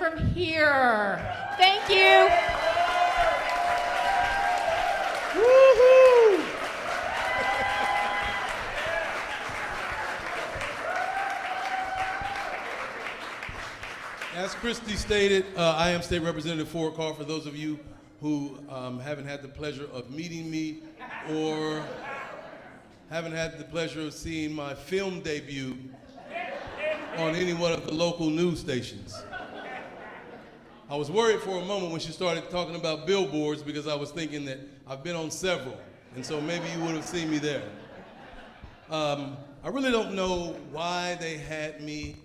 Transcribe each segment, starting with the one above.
from here. Thank you. Woo-hoo! As Christy stated, I am State Representative Ford Carr. For those of you who haven't had the pleasure of meeting me or haven't had the pleasure of seeing my film debut on any one of the local news stations. I was worried for a moment when she started talking about billboards because I was thinking that I've been on several, and so maybe you would have seen me there. I really don't know why they had me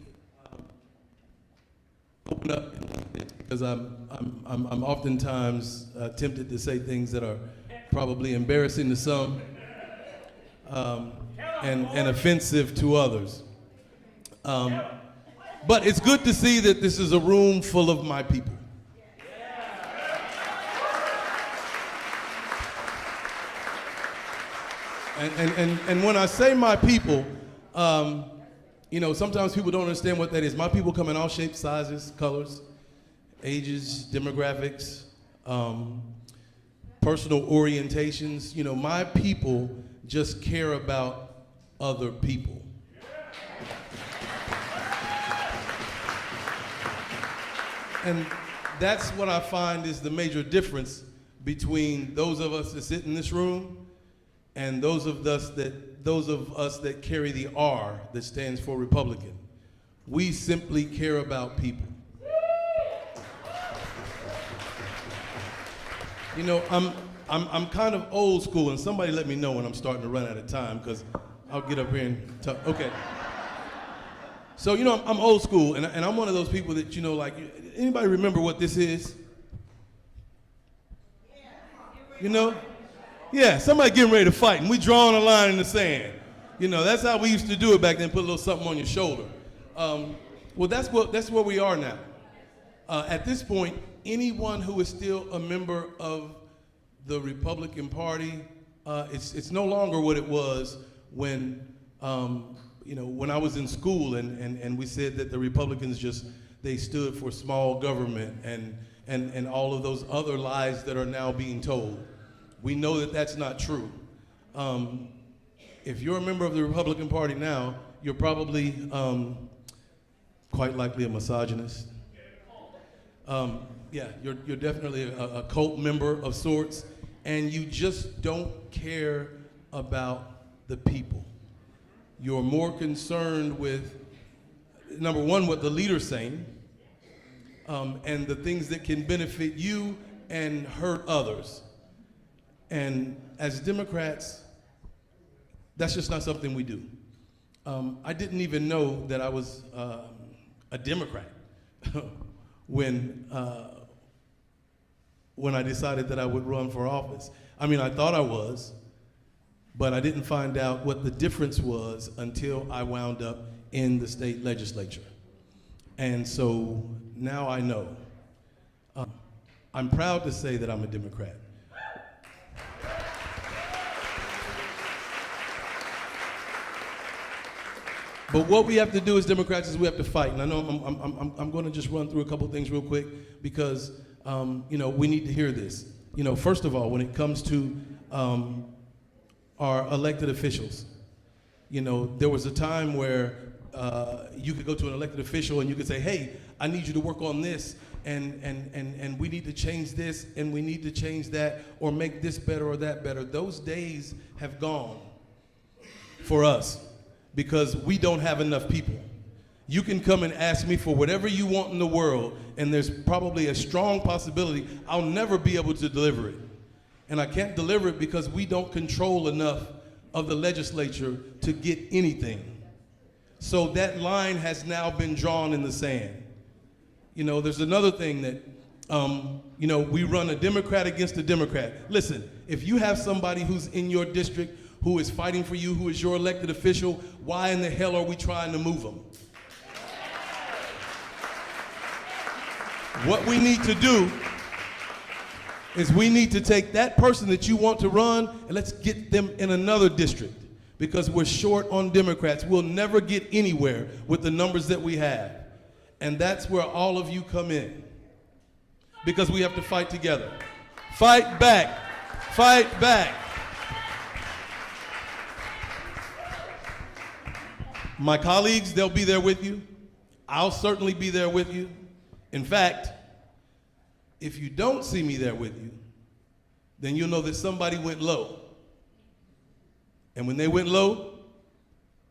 open up because I'm oftentimes tempted to say things that are probably embarrassing to some and offensive to others. But it's good to see that this is a room full of my people. And when I say my people, you know, sometimes people don't understand what that is. My people come in all shapes, sizes, colors, ages, demographics, personal orientations. You know, my people just care about other people. And that's what I find is the major difference between those of us that sit in this room and those of us that carry the R that stands for Republican. We simply care about people. You know, I'm kind of old school, and somebody let me know when I'm starting to run out of time, because I'll get up here and talk. Okay. So, you know, I'm old school, and I'm one of those people that, you know, like, anybody remember what this is? You know? Yeah, somebody getting ready to fight, and we drawing a line in the sand. You know, that's how we used to do it back then, put a little something on your shoulder. Well, that's where we are now. At this point, anyone who is still a member of the Republican Party, it's no longer what it was when, you know, when I was in school and we said that the Republicans they stood for small government and all of those other lies that are now being told. We know that that's not true. If you're a member of the Republican Party now, you're probably quite likely a misogynist. Yeah, you're definitely a cult member of sorts, and you just don't care about the people. You're more concerned with, number one, what the leader's saying, and the things that can benefit you and hurt others. And as Democrats, that's just not something we do. I didn't even know that I was a Democrat when I decided that I would run for office. I mean, I thought I was, but I didn't find out what the difference was until I wound up in the state legislature. And so now I know. I'm proud to say that I'm a Democrat. But what we have to do as Democrats is we have to fight. And I know I'm going to just run through a couple things real quick because, you know, we need to hear this. You know, first of all, when it comes to our elected officials, you know, there was a time where you could go to an elected official and you could say, hey, I need you to work on this, and we need to change this, and we need to change that, or make this better or that better. Those days have gone for us, because we don't have enough people. You can come and ask me for whatever you want in the world, and there's probably a strong possibility I'll never be able to deliver it. And I can't deliver it because we don't control enough of the legislature to get anything. So that line has now been drawn in the sand. You know, there's another thing that, you know, we run a Democrat against a Democrat. Listen, if you have somebody who's in your district who is fighting for you, who is your elected official, why in the hell are we trying to move them? What we need to do is we need to take that person that you want to run and let's get them in another district, because we're short on Democrats. We'll never get anywhere with the numbers that we have. And that's where all of you come in. Because we have to fight together. Fight back. Fight back. My colleagues, they'll be there with you. I'll certainly be there with you. In fact, if you don't see me there with you, then you'll know that somebody went low. And when they went low,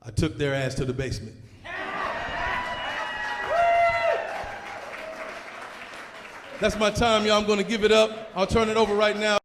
I took their ass to the basement. That's my time, y'all. I'm going to give it up. I'll turn it over right now.